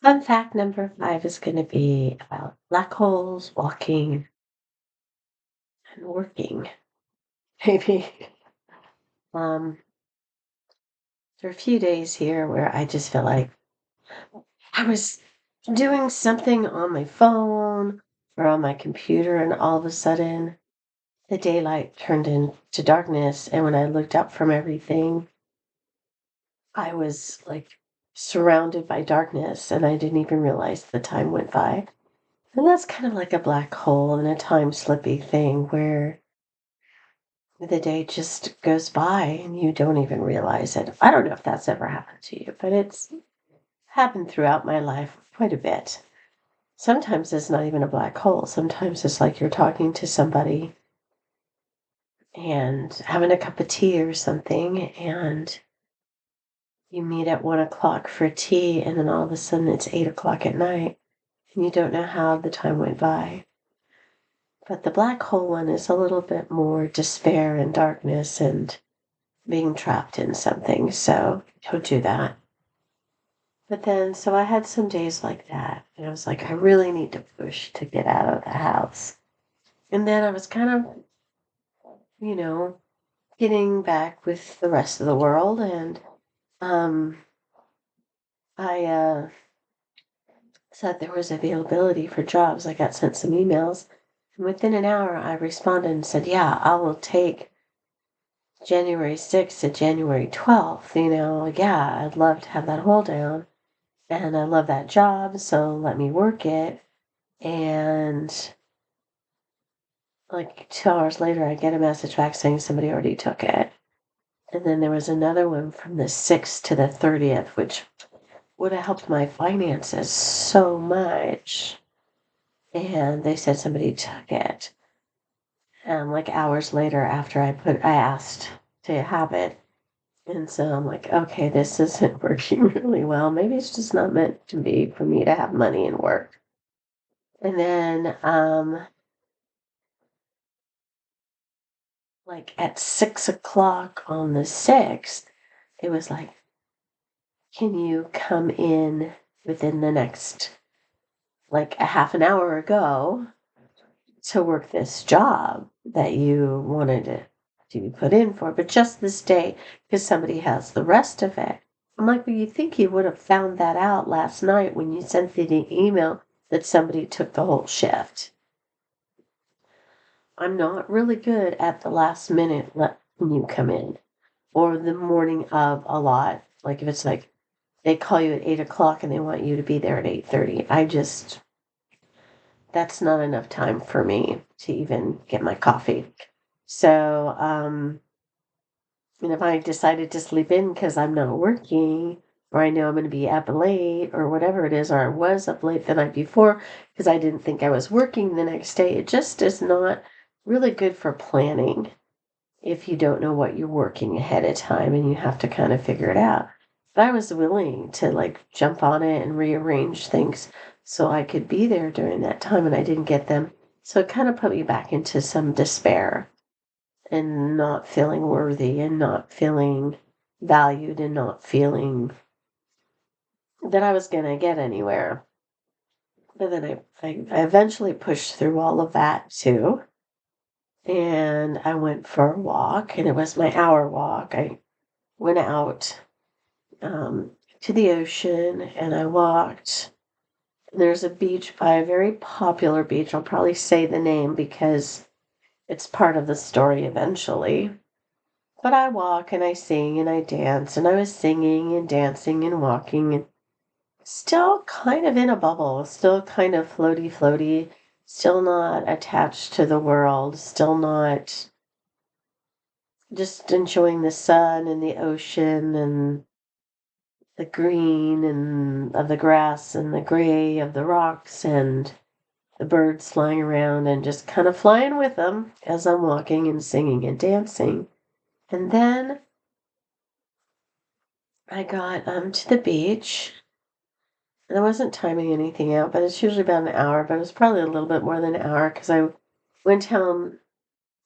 Fun fact number 5 is going to be about black holes, walking, and working. Maybe. Um, there are a few days here where I just feel like I was doing something on my phone or on my computer, and all of a sudden the daylight turned into darkness. And when I looked up from everything, I was like surrounded by darkness, and I didn't even realize the time went by. And that's kind of like a black hole and a time slippy thing where the day just goes by and you don't even realize it. I don't know if that's ever happened to you, but it's happened throughout my life quite a bit. Sometimes it's not even a black hole. Sometimes it's like you're talking to somebody and having a cup of tea or something, and you meet at 1 o'clock for tea, and then all of a sudden it's 8 o'clock at night, and you don't know how the time went by. But the black hole one is a little bit more despair and darkness and being trapped in something. So don't do that. But then, so I had some days like that, and I was like, I really need to push to get out of the house. And then I was kind of, you know, getting back with the rest of the world, and um, I said there was availability for jobs. I got sent some emails, and within an hour, I responded and said, "Yeah, I will take January 6th to January 12th. Yeah, I'd love to have that hole down, and I love that job, so let me work it." And like 2 hours later, I get a message back saying somebody already took it. And then there was another one from the 6th to the 30th, which would have helped my finances so much. And they said somebody took it. And like hours later, after I asked to have it. And so I'm like, okay, this isn't working really well. Maybe it's just not meant to be for me to have money and work. And then, like at 6 o'clock on the 6th, it was like, can you come in within the next, like a half an hour ago to work this job that you wanted to be put in for, but just this day because somebody has the rest of it. I'm like, well, you think you would have found that out last night when you sent the email that somebody took the whole shift. I'm not really good at the last minute when you come in or the morning of a lot. Like if it's like they call you at 8 o'clock and they want you to be there at 8:30. That's not enough time for me to even get my coffee. So, and if I decided to sleep in because I'm not working, or I know I'm going to be up late, or whatever it is, or I was up late the night before because I didn't think I was working the next day, it just is not really good for planning if you don't know what you're working ahead of time and you have to kind of figure it out. But I was willing to like jump on it and rearrange things so I could be there during that time, and I didn't get them. So it kind of put me back into some despair and not feeling worthy and not feeling valued and not feeling that I was going to get anywhere. But then I eventually pushed through all of that too. And I went for a walk, and it was my hour walk. I went out to the ocean and I walked. There's a beach by a very popular beach. I'll probably say the name because it's part of the story eventually. But I walk and I sing and I dance, and I was singing and dancing and walking and still kind of in a bubble, still kind of floaty, floaty, still not attached to the world, still not just enjoying the sun and the ocean and the green and of the grass and the gray of the rocks and the birds flying around and just kind of flying with them as I'm walking and singing and dancing. And then I got to the beach, and I wasn't timing anything out, but it's usually about an hour, but it was probably a little bit more than an hour because I went down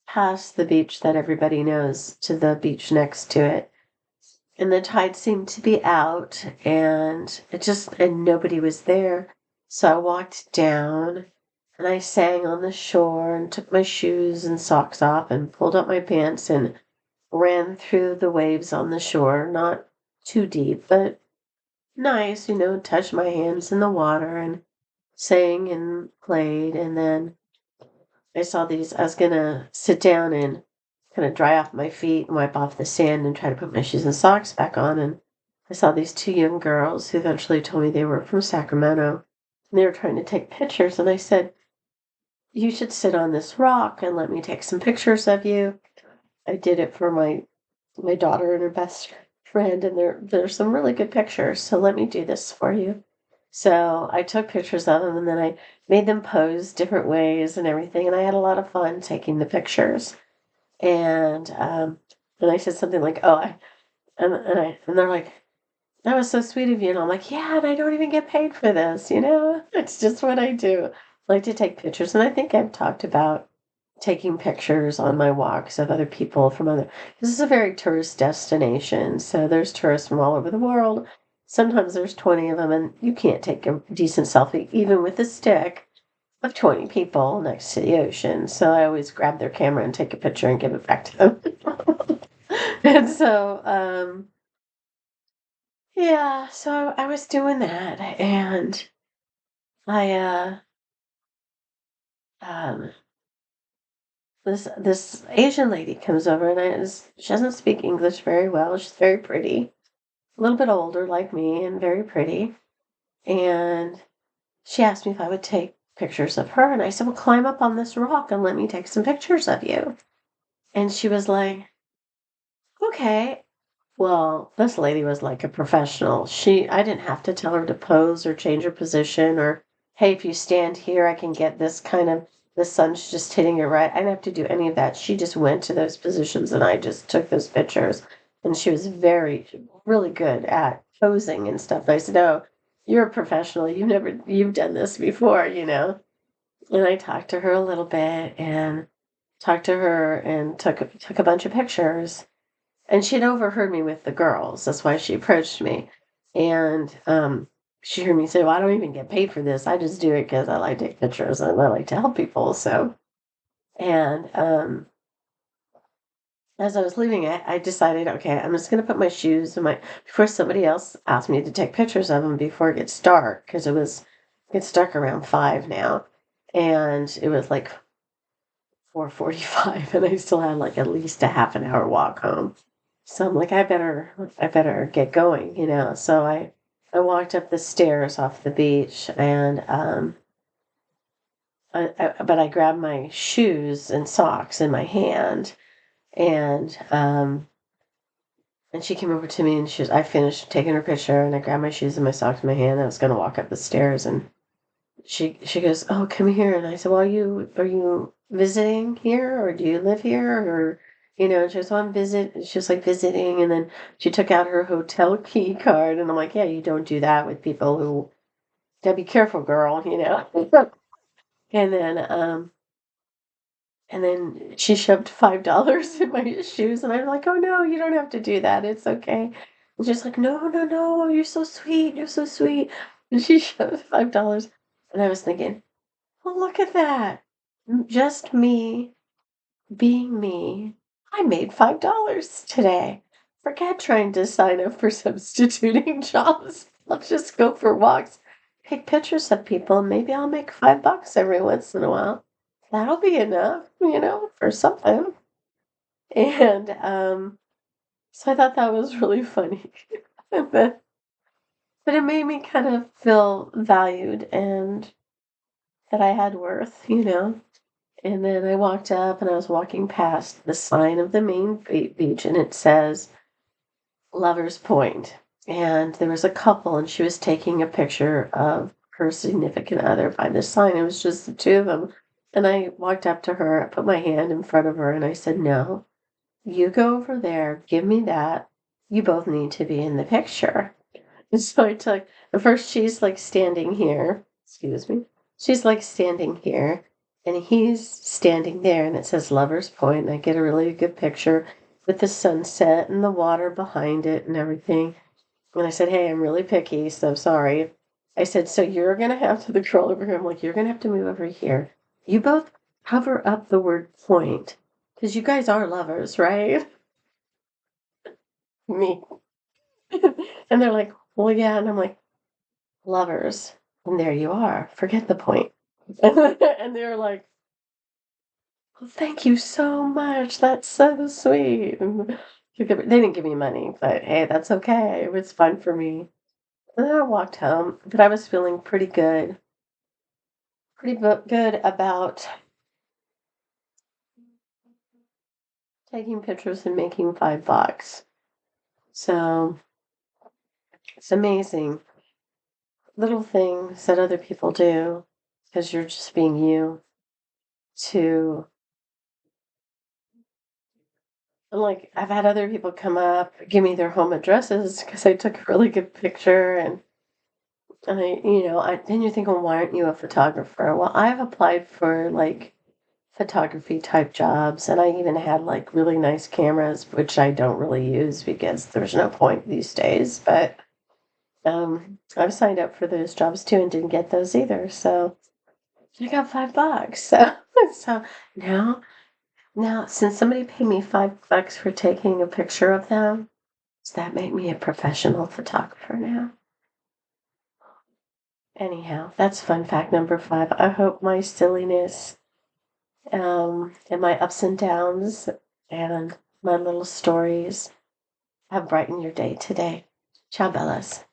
past the beach that everybody knows to the beach next to it. and the tide seemed to be out, and nobody was there. So I walked down and I sang on the shore and took my shoes and socks off and pulled up my pants and ran through the waves on the shore, not too deep, but nice, touched my hands in the water and sang and played. And then I was gonna sit down and kind of dry off my feet and wipe off the sand and try to put my shoes and socks back on. And I saw these two young girls who eventually told me they were from Sacramento. And they were trying to take pictures. And I said, "You should sit on this rock and let me take some pictures of you." I did it for my daughter and her best friend, and there's some really good pictures. So let me do this for you. So I took pictures of them, and then I made them pose different ways and everything, and I had a lot of fun taking the pictures. And I said something like, "Oh, and they're like, that was so sweet of you." And I'm like, "Yeah, and I don't even get paid for this, you know? It's just what I do. I like to take pictures." And I think I've talked about taking pictures on my walks of other people from other, this is a very tourist destination. So there's tourists from all over the world. Sometimes there's 20 of them, and you can't take a decent selfie, even with a stick, of 20 people next to the ocean. So I always grab their camera and take a picture and give it back to them. And so, yeah, so I was doing that, and I, um, this Asian lady comes over, and she doesn't speak English very well. She's very pretty, a little bit older like me, and very pretty. And she asked me if I would take pictures of her, and I said, "Well, climb up on this rock and let me take some pictures of you." And she was like, "Okay." Well, this lady was like a professional. I didn't have to tell her to pose or change her position or, "Hey, if you stand here, I can get this kind of, the sun's just hitting it right." I didn't have to do any of that. She just went to those positions and I just took those pictures. And she was really good at posing and stuff. And I said, "Oh, you're a professional. You've done this before, you know?" And I talked to her a little bit and talked to her and took a bunch of pictures, and she'd overheard me with the girls. That's why she approached me. And she heard me say, "Well, I don't even get paid for this. I just do it because I like to take pictures and I like to help people." So, and as I was leaving, I decided, okay, I'm just going to put my shoes in before somebody else asked me to take pictures of them before it gets dark, because gets dark around 5 now. And it was like 4:45, and I still had like at least a half an hour walk home. So I'm like, I better get going, you know. So I walked up the stairs off the beach, and but I grabbed my shoes and socks in my hand, and she came over to me, and I finished taking her picture, and I grabbed my shoes and my socks in my hand. I was gonna walk up the stairs, and she goes, "Oh, come here." And I said, "Well, are you visiting here, or do you live here, or?" And she goes, "Well, she's like visiting." And then she took out her hotel key card, and I'm like, "Yeah, you don't do that with people who, gotta be careful, girl." And then, she shoved $5 in my shoes, and I'm like, "Oh no, you don't have to do that. It's okay." And she's like, "No, no, no, you're so sweet. You're so sweet." And she shoved $5. And I was thinking, "Oh, look at that. Just me being me. I made $5 today. Forget trying to sign up for substituting jobs. I'll just go for walks, take pictures of people, and maybe I'll make $5 every once in a while. That'll be enough, for something." And so I thought that was really funny. but, but it made me kind of feel valued and that I had worth. And then I walked up and I was walking past the sign of the main beach, and it says Lover's Point. And there was a couple, and she was taking a picture of her significant other by the sign. It was just the two of them. And I walked up to her, I put my hand in front of her, and I said, "No, you go over there, give me that. You both need to be in the picture." And so at first she's like standing here, excuse me. She's like standing here, and he's standing there, and it says Lover's Point, and I get a really good picture. with the sunset and the water behind it and everything. And I said, hey, I'm really picky, so sorry. I said, so you're going to have to, the girl over here, I'm like, you're going to have to move over here. You both cover up the word point, because you guys are lovers, right? Me. And they're like, well, yeah. And I'm like, lovers. And there you are. Forget the point. And they're like, well, thank you so much. That's so sweet. And they didn't give me money, but hey, that's okay. It was fun for me. And then I walked home, but I was feeling good about taking pictures and making $5. So it's amazing. Little things that other people do because you're just being you to, and like, I've had other people come up, give me their home addresses because I took a really good picture and then you're thinking, why aren't you a photographer? Well, I've applied for like photography type jobs, and I even had like really nice cameras, which I don't really use because there's no point these days. But I've signed up for those jobs too and didn't get those either. So I got $5. So so now since somebody paid me $5 for taking a picture of them, does that make me a professional photographer now? Anyhow, that's fun fact number 5. I hope my silliness, and my ups and downs and my little stories have brightened your day today. Ciao, Bellas.